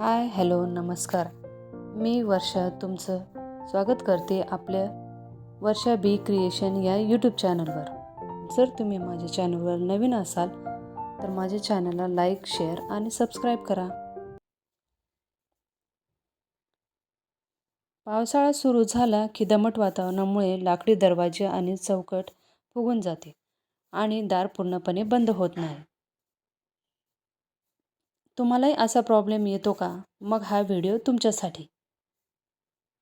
Hi hello नमस्कार. मी वर्षा तुमचं स्वागत करते आपल्या वर्षा बी क्रिएशन या यूट्यूब चॅनलवर. जर तुम्ही माझ्या चॅनलवर नवीन असाल तर माझ्या चॅनलला लाईक, शेअर आणि सबस्क्राईब करा. पावसाळा सुरू झाला की दमट वातावरणामुळे लाकडी दरवाजे आणि चौकट फुगून जाते आणि दार पूर्णपणे बंद होत नाही. तुम्हालाही असा प्रॉब्लेम येतो का? मग हा व्हिडिओ तुमच्यासाठी.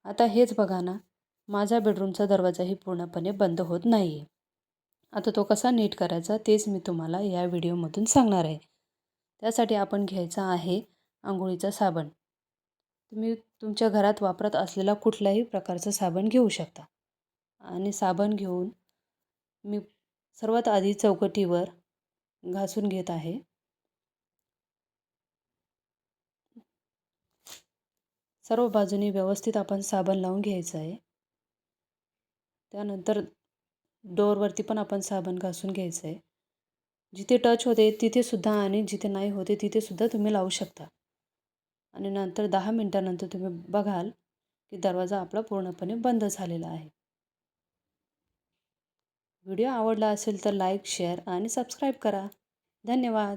आता हेच बघा ना, माझा बेडरूमचा दरवाजाही पूर्णपणे बंद होत नाही आहे. आता तो कसा नीट करायचा तेच मी तुम्हाला या व्हिडिओमधून सांगणार आहे. त्यासाठी आपण घ्यायचा आहे अंघोळीचा साबण. तुम्ही तुमच्या घरात वापरत असलेला कुठल्याही प्रकारचा साबण घेऊ शकता. आणि साबण घेऊन मी सर्वात आधी चौकटीवर घासून घेत आहे. सर्व बाजूनी व्यवस्थित आपण साबण लावून घ्यायचं आहे. त्यानंतर डोअरवरती पण आपण साबण घासून घ्यायचं आहे. जिथे टच होते तिथे सुद्धा आणि जिथे नाही होते तिथे सुद्धा तुम्ही लावू शकता. आणि नंतर 10 मिनिटानंतर तुम्ही बघाल की दरवाजा आपला पूर्णपणे बंद झालेला आहे. व्हिडिओ आवडला असेल तर लाईक, शेअर आणि सबस्क्राईब करा. धन्यवाद.